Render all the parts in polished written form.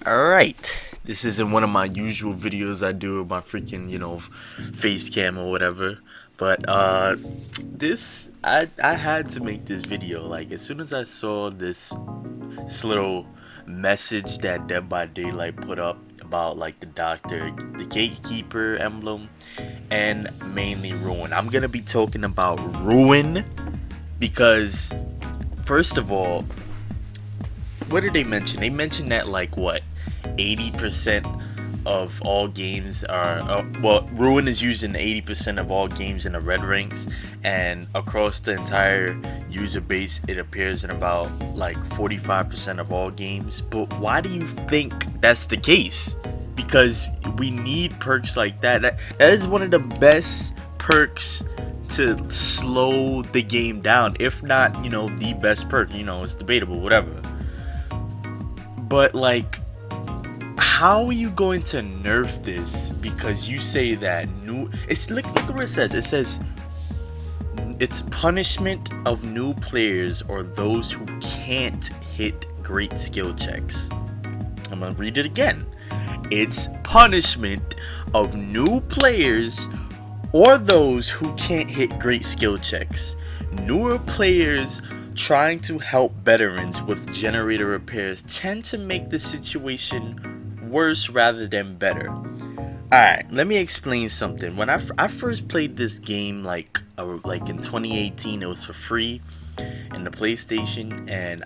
Alright, this isn't one of my usual videos I do with my freaking, face cam or whatever. But I had to make this video. Like, as soon as I saw this little message that Dead by Daylight put up about like the doctor, the gatekeeper emblem, and mainly Ruin. I'm gonna be talking about Ruin because first of all, what did they mention? They mentioned that like what 80% of all games are Ruin is used in 80% of all games in the red ranks, and across the entire user base it appears in about like 45% of all games. But why do you think that's the case? Because we need perks like that is one of the best perks to slow the game down, if not the best perk. It's debatable, whatever. But like, how are you going to nerf this because you say that look what it says. It says it's punishment of new players or those who can't hit great skill checks. I'm gonna read it again. It's punishment of new players or those who can't hit great skill checks. Newer players trying to help veterans with generator repairs tend to make the situation worse rather than better. Alright, let me explain something. When I first played this game like in 2018, it was for free in the PlayStation, and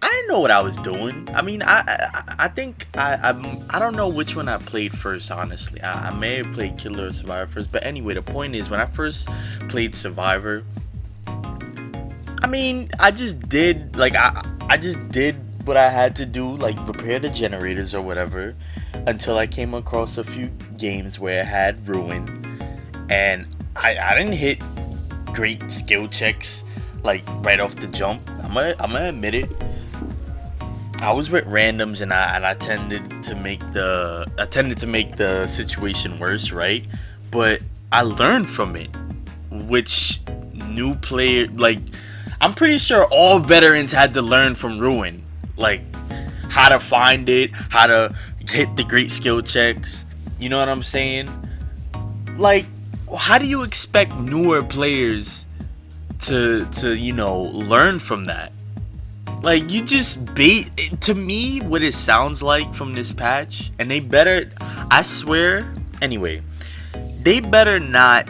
I didn't know what I was doing. I mean, I think I don't know which one I played first, honestly. I may have played Killer or Survivor first, but anyway, the point is when I first played Survivor, I mean, I just did what I had to do, like repair the generators or whatever, until I came across a few games where I had Ruin, and I didn't hit great skill checks like right off the jump. I'm gonna admit it. I was with randoms, and I tended to make the situation worse, right? But I learned from it, which new player, like, I'm pretty sure all veterans had to learn from Ruin, like how to find it, how to hit the great skill checks. You know what I'm saying? Like, how do you expect newer players to learn from that? Like, you just bait. To me, what it sounds like from this patch, and they better, I swear. Anyway, they better not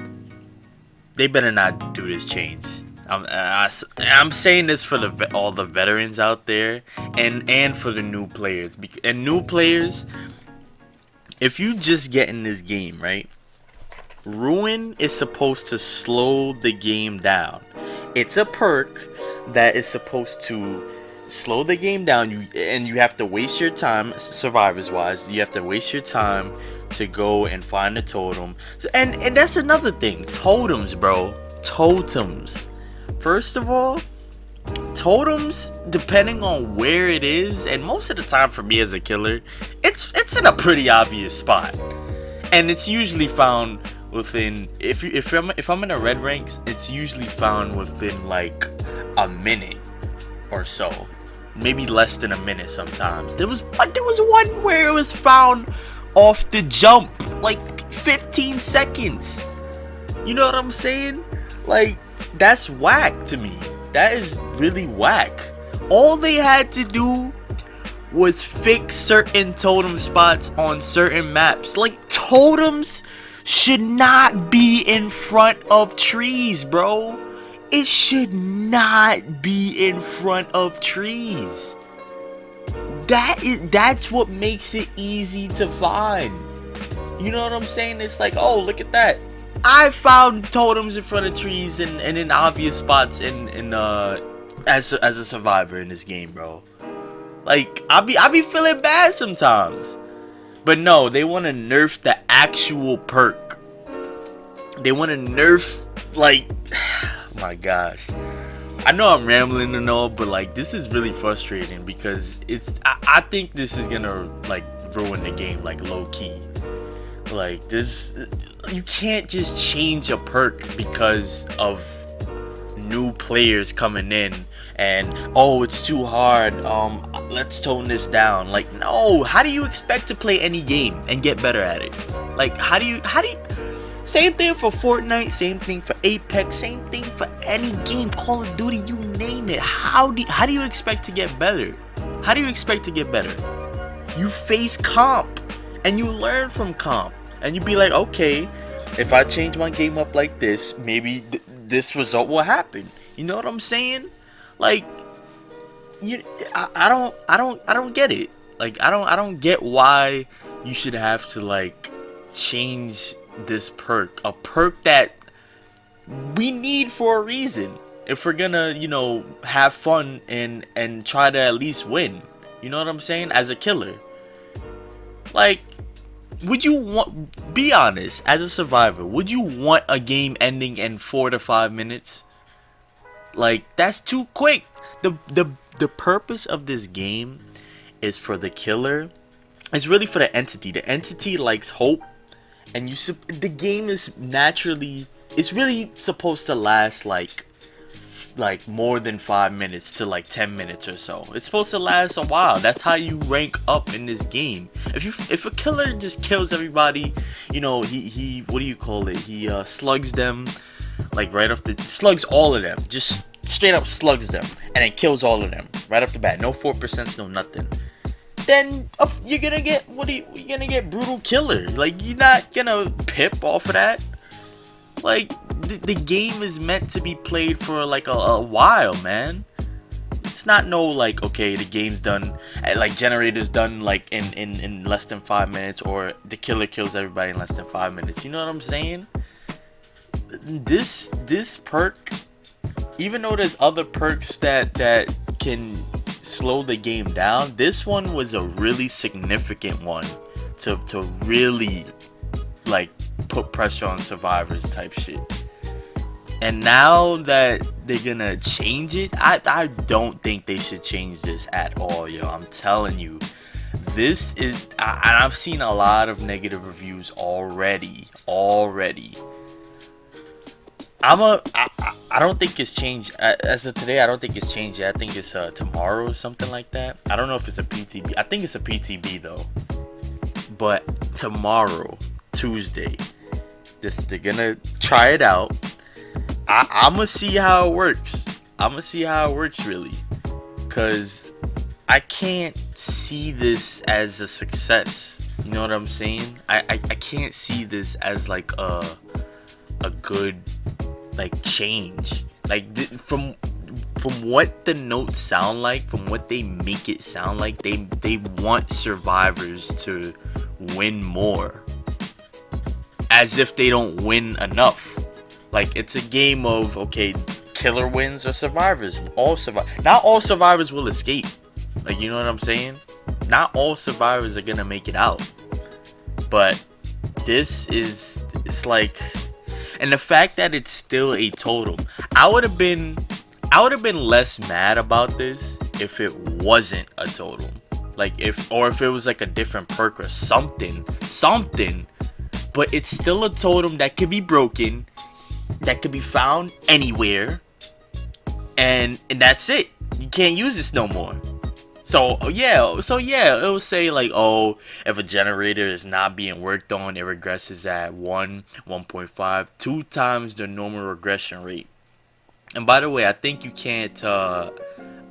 do this change. I'm saying this for all the veterans out there, and for the new players. And new players, if you just get in this game, right? Ruin is supposed to slow the game down. It's a perk that is supposed to slow the game down. You have to waste your time, survivors wise. You have to waste your time to go and find a totem. And that's another thing. Totems, bro. Totems. First of all, totems, depending on where it is, and most of the time for me as a killer, it's in a pretty obvious spot, and it's usually found within, if I'm in the red ranks, it's usually found within like a minute or so, maybe less than a minute sometimes. There was one where it was found off the jump, like 15 seconds. You know what I'm saying? Like, that's whack to me. That is really whack. All they had to do was fix certain totem spots on certain maps. Like, totems should not be in front of trees, bro. It should not be in front of trees. That's what makes it easy to find. You know what I'm saying? It's like, oh, look at that. I found totems in front of trees and in obvious spots as a survivor in this game, bro. Like, I be feeling bad sometimes. But no, they want to nerf the actual perk. They want to nerf, like, my gosh. I know I'm rambling and all, but like, this is really frustrating because I think this is gonna like ruin the game, like, low key. Like, this, you can't just change a perk because of new players coming in and oh, it's too hard, let's tone this down. Like, no, how do you expect to play any game and get better at it? Like, how do you same thing for Fortnite, same thing for Apex, same thing for any game, Call of Duty, you name it. How do you expect to get better? How do you expect to get better? You face comp and you learn from comp, and you be like, okay, if I change my game up like this, maybe this result will happen. You know what I'm saying? Like, I don't get it. Like, I don't get why you should have to like change this perk, a perk that we need for a reason, if we're gonna, you know, have fun and try to at least win. You know what I'm saying? As a killer, like, would you want, be honest, as a survivor, would you want a game ending in 4 to 5 minutes? Like, that's too quick. The purpose of this game is for the killer. It's really for the entity. The entity likes hope, and the game is naturally, it's really supposed to last like more than 5 minutes to like 10 minutes or so. It's supposed to last a while. That's how you rank up in this game. If a killer just kills everybody, you know, he what do you call it? He slugs them, like right off the, slugs all of them, just straight up slugs them, and then kills all of them right off the bat. No 4%, no nothing. Then you're gonna get, you're gonna get brutal killer. Like, you're not gonna pip off of that. Like, the game is meant to be played for like a while, man. It's not no like, okay, the game's done, like generator's done like in less than 5 minutes, or the killer kills everybody in less than 5 minutes. You know what I'm saying? This perk, even though there's other perks that can slow the game down, this one was a really significant one to really like put pressure on survivors type shit. And now that they're gonna change it, I don't think they should change this at all, yo. I'm telling you, this is, and I've seen a lot of negative reviews already. I don't think it's changed as of today. I don't think it's changed yet. I think it's tomorrow or something like that. I don't know if it's a PTB. I think it's a PTB though. But tomorrow, Tuesday, they're gonna try it out. I'm gonna see how it works. Really, cause I can't see this as a success. You know what I'm saying? I can't see this as like a good like change. Like from what the notes sound like, from what they make it sound like, they want survivors to win more, as if they don't win enough. Like, it's a game of, okay, killer wins or survivors. Not all survivors will escape. Like, you know what I'm saying? Not all survivors are gonna make it out. But it's like, and the fact that it's still a totem, I would have been less mad about this if it wasn't a totem. Like, if it was like a different perk or something. But it's still a totem that could be broken, that could be found anywhere, and that's it. You can't use this no more. So yeah, it will say like, oh, if a generator is not being worked on, it regresses at 1.5, 2 times the normal regression rate. And by the way, I think you can't I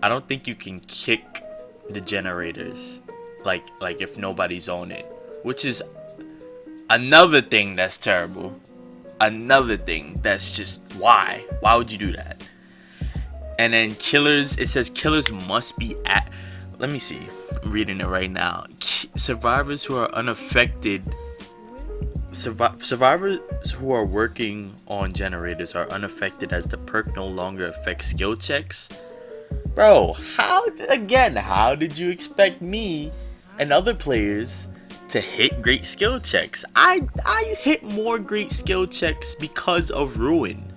don't think you can kick the generators like if nobody's on it, which is another thing that's terrible. Another thing that's just, why would you do that? And then killers, it says killers must be at, let me see, I'm reading it right now. Survivors who are unaffected, survivors who are working on generators are unaffected, as the perk no longer affects skill checks. Bro, how did you expect me and other players to hit great skill checks? I hit more great skill checks because of Ruin.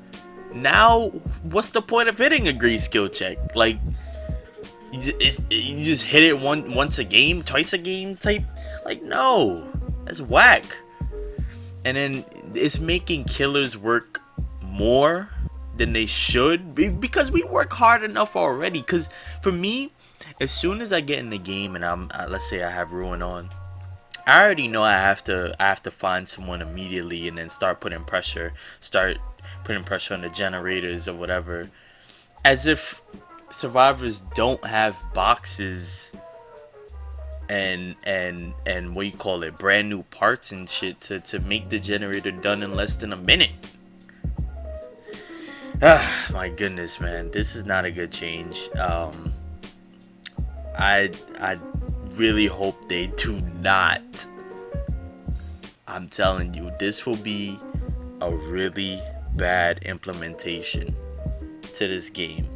Now, what's the point of hitting a great skill check? Like, you just hit it once a game, twice a game type? Like, no, that's whack. And then it's making killers work more than they should because we work hard enough already. Because for me, as soon as I get in the game and let's say I have ruin on, I already know I have to find someone immediately and then start putting pressure on the generators or whatever, as if survivors don't have boxes and what you call it, brand new parts and shit to make the generator done in less than a minute. Ah, my goodness, man, this is not a good change. I really hope they do not. I'm telling you, this will be a really bad implementation to this game.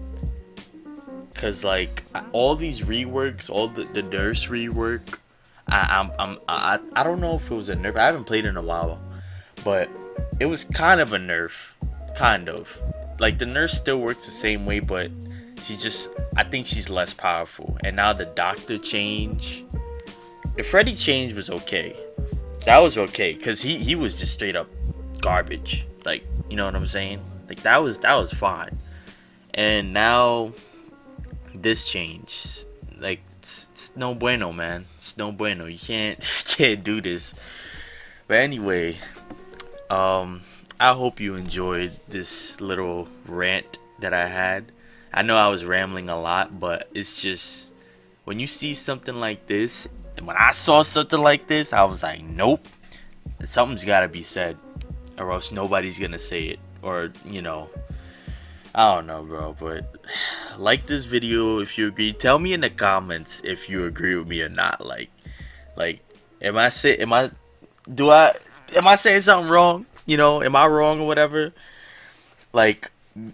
Cause like all these reworks, all the nurse rework, I don't know if it was a nerf. I haven't played in a while, but it was kind of a nerf, kind of. Like the nurse still works the same way, but I think she's less powerful. And now the doctor change, the Freddy change was okay. That was okay, cause he was just straight up garbage. Like, you know what I'm saying? Like that was fine. And now this change, like it's no bueno, man. It's no bueno. You can't you can't do this. But anyway, I hope you enjoyed this little rant that I had. I know I was rambling a lot, but it's just when you see something like this, and when I saw something like this, I was like, nope, something's gotta be said, or else nobody's gonna say it, or I don't know, bro. But like this video if you agree. Tell me in the comments if you agree with me or not. Like, am I saying something wrong? Am I wrong or whatever? Like,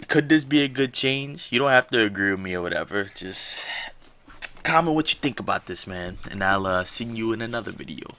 could this be a good change? You don't have to agree with me or whatever. Just comment what you think about this, man, and I'll see you in another video.